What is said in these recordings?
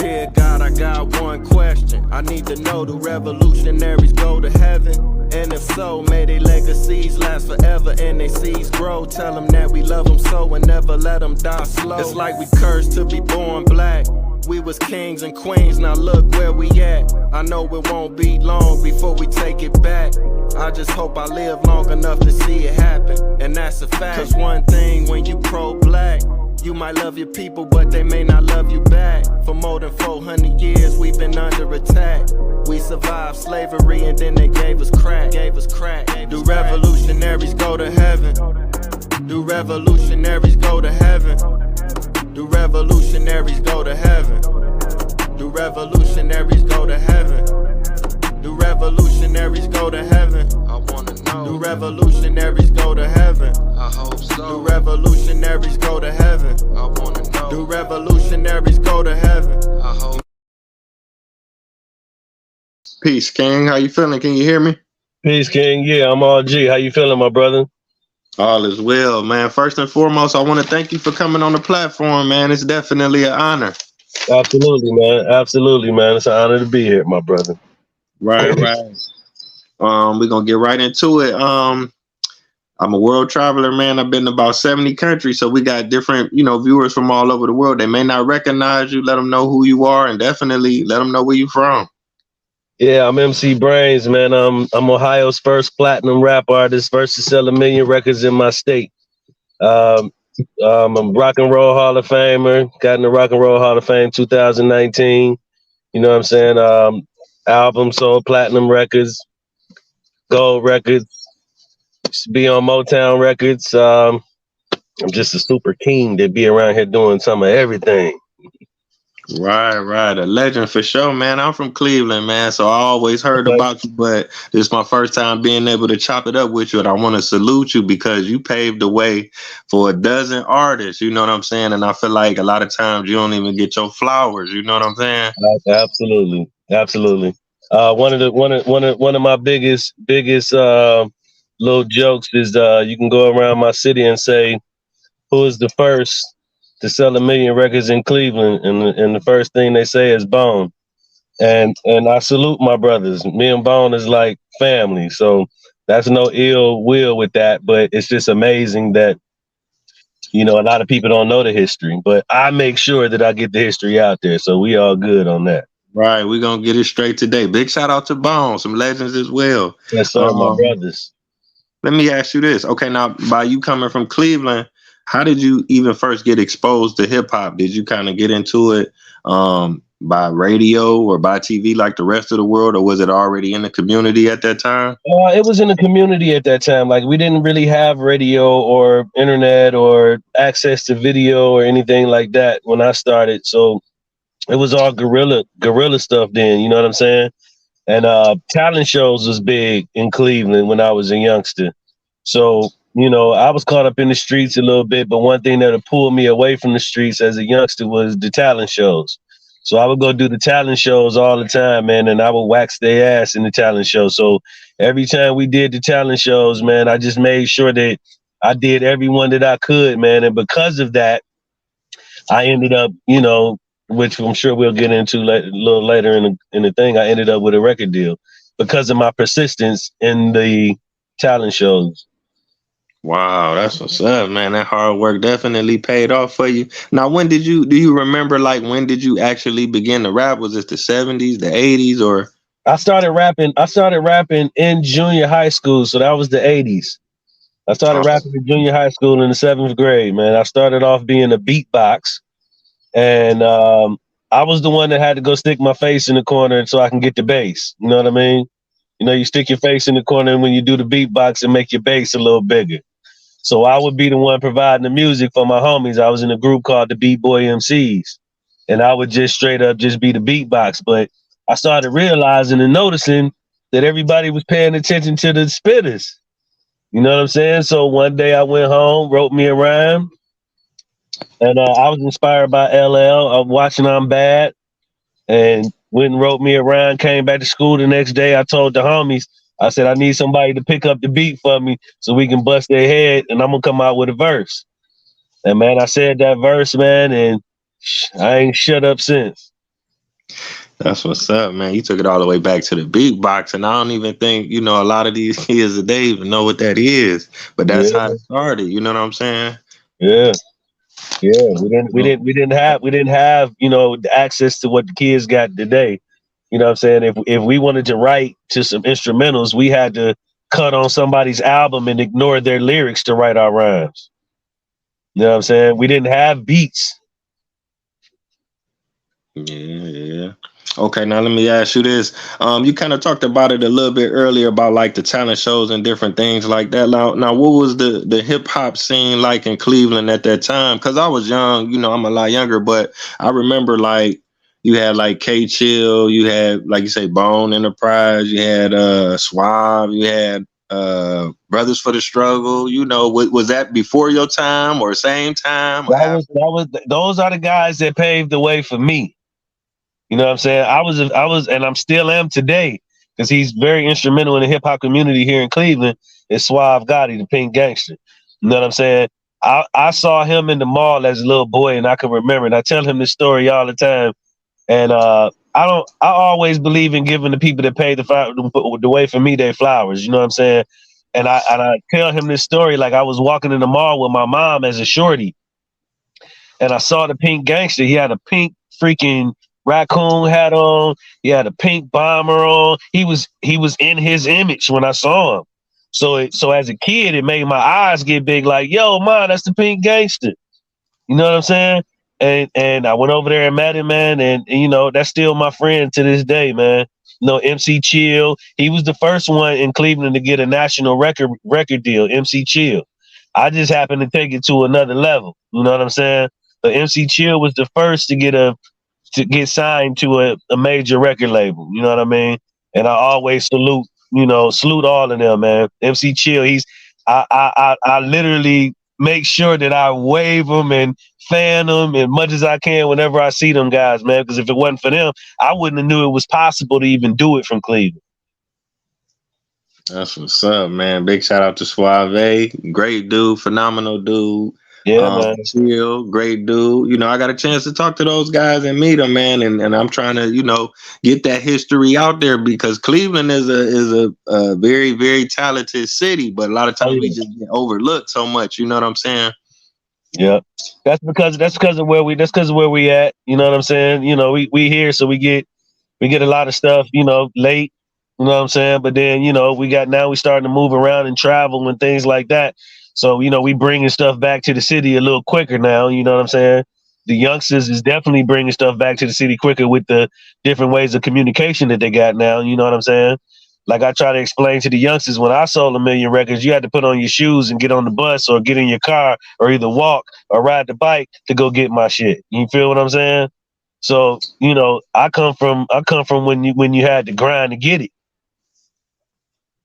Dear God, I got one question. I need to know, do revolutionaries go to heaven? And if so, may their legacies last forever and their seeds grow. Tell them that we love them so and never let them die slow. It's like we cursed to be born black. We was kings and queens, now look where we at. I know it won't be long before we take it back. I just hope I live long enough to see it happen, and that's a fact. Cause one thing when you pro-black, you might love your people, but they may not love you back. For more than 400 years, we've been under attack. We survived slavery and then they gave us crack. Do revolutionaries go to heaven? Do revolutionaries go to heaven? Do revolutionaries go to heaven? Do revolutionaries go to heaven? Do revolutionaries go to heaven? I wanna know. Do revolutionaries go to heaven? I hope so. Do revolutionaries go to heaven? I wanna know. Do revolutionaries go to heaven? I hope. Peace, King. How you feeling? Can you hear me? Peace, King. Yeah, I'm all G. How you feeling, my brother? All is well, man. First and foremost, I want to thank you for coming on the platform, man. It's definitely an honor. Absolutely, man. Absolutely, man. It's an honor to be here, my brother. Right. We're gonna get right into it. I'm a world traveler, man. I've been to about 70 countries, so we got different, viewers from all over the world. They may not recognize you. Let them know who you are, and definitely let them know where you're from. Yeah, I'm MC Brainz, man. I'm Ohio's first platinum rap artist, first to sell 1 million records in my state. I'm a Rock and Roll Hall of Famer. Got in the Rock and Roll Hall of Fame 2019. You know what I'm saying? Album sold platinum records, gold records. Used to be on Motown records. I'm just a super king to be around here doing some of everything. Right. A legend for sure, man. I'm from Cleveland, man, so I always heard about you, but this is my first time being able to chop it up with you, and I want to salute you because you paved the way for a dozen artists, you know what I'm saying? And I feel like a lot of times you don't even get your flowers, you know what I'm saying? Absolutely. One of my biggest little jokes is you can go around my city and say, who is the first to sell 1 million records in Cleveland, and the first thing they say is Bone. And I salute my brothers. Me and Bone is like family. So that's no ill will with that, but it's just amazing that, a lot of people don't know the history, but I make sure that I get the history out there. So we all good on that. Right. We're going to get it straight today. Big shout out to Bone, some legends as well. Yes, sir, my brothers. Let me ask you this. Okay, now, by you coming from Cleveland, how did you even first get exposed to hip hop? Did you kind of get into it by radio or by TV like the rest of the world, or was it already in the community at that time? It was in the community at that time. Like, we didn't really have radio or internet or access to video or anything like that when I started. So it was all guerrilla stuff then, you know what I'm saying? And talent shows was big in Cleveland when I was a youngster. So, I was caught up in the streets a little bit, but one thing that pulled me away from the streets as a youngster was the talent shows. So I would go do the talent shows all the time, man, and I would wax their ass in the talent show. So every time we did the talent shows, man, I just made sure that I did everyone that I could, man. And because of that, I ended up, which I'm sure we'll get into a little later in the thing, I ended up with a record deal because of my persistence in the talent shows. Wow, that's what's up, man. That hard work definitely paid off for you. Now, do you remember, like, when did you actually begin to rap? Was it the 70s, the 80s, or? I started rapping in junior high school, so that was the 80s. I started rapping in junior high school in the 7th grade, man. I started off being a beatbox, and I was the one that had to go stick my face in the corner so I can get the bass. You know what I mean? You stick your face in the corner, and when you do the beatbox, and make your bass a little bigger. So I would be the one providing the music for my homies. I was in a group called the Beat Boy MCs, and I would just straight up just be the beatbox. But I started realizing and noticing that everybody was paying attention to the spitters. You know what I'm saying? So one day I went home, wrote me a rhyme, and I was inspired by LL. I'm watching I'm Bad, and went and wrote me a rhyme, came back to school the next day. I told the homies, I said, I need somebody to pick up the beat for me so we can bust their head, and I'm going to come out with a verse. And, man, I said that verse, man, and I ain't shut up since. That's what's up, man. You took it all the way back to the beatboxing. I don't even think, a lot of these kids today even know what that is. But that's Yeah, how it started. You know what I'm saying? yeah, yeah. We didn't have the access to what the kids got today. You know what I'm saying? If we wanted to write to some instrumentals, we had to cut on somebody's album and ignore their lyrics to write our rhymes. You know what I'm saying? We didn't have beats. Yeah. Okay, now let me ask you this. You kind of talked about it a little bit earlier about like the talent shows and different things like that. Now what was the hip hop scene like in Cleveland at that time? Because I was young, I'm a lot younger, but I remember like you had like K Chill, you had like you say Bone Enterprise, you had Suave, you had Brothers for the Struggle. Was that before your time or same time or after? Those are the guys that paved the way for me. You know what I'm saying? And I'm still am today because he's very instrumental in the hip hop community here in Cleveland. Is Suave Gotti, the Pink Gangster. You know what I'm saying? I saw him in the mall as a little boy, and I can remember. And I tell him this story all the time. And I always believe in giving the people that pay the way for me their flowers. You know what I'm saying? And I tell him this story like I was walking in the mall with my mom as a shorty, and I saw the Pink Gangster. He had a pink freaking raccoon hat on. He had a pink bomber on. He was in his image when I saw him. So as a kid, it made my eyes get big. Like, yo, man, that's the Pink Gangster. You know what I'm saying? And I went over there and met him, man. And that's still my friend to this day, man. MC Chill. He was the first one in Cleveland to get a national record deal. MC Chill. I just happened to take it to another level. You know what I'm saying? But MC Chill was the first to get signed to a major record label. You know what I mean? And I always salute all of them, man. MC Chill, I literally make sure that I wave them and fan them as much as I can whenever I see them guys, man. Because if it wasn't for them, I wouldn't have knew it was possible to even do it from Cleveland. That's what's up, man. Big shout out to Suave. Great dude, phenomenal dude. Yeah, man. Chill, great dude. I got a chance to talk to those guys and meet them, man. And I'm trying to, get that history out there because Cleveland is a very, very talented city, but a lot of times we just get overlooked so much. You know what I'm saying? Yeah. That's because of where we at. You know what I'm saying? We here, so we get a lot of stuff, late. You know what I'm saying? But then, we starting to move around and travel and things like that. So, we bringing stuff back to the city a little quicker now. You know what I'm saying? The youngsters is definitely bringing stuff back to the city quicker with the different ways of communication that they got now. You know what I'm saying? Like I try to explain to the youngsters, when I sold 1 million records, you had to put on your shoes and get on the bus or get in your car or either walk or ride the bike to go get my shit. You feel what I'm saying? So, I come from when you had to grind to get it.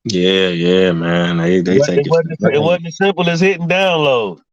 Yeah, man. They take It wasn't as simple as hitting download.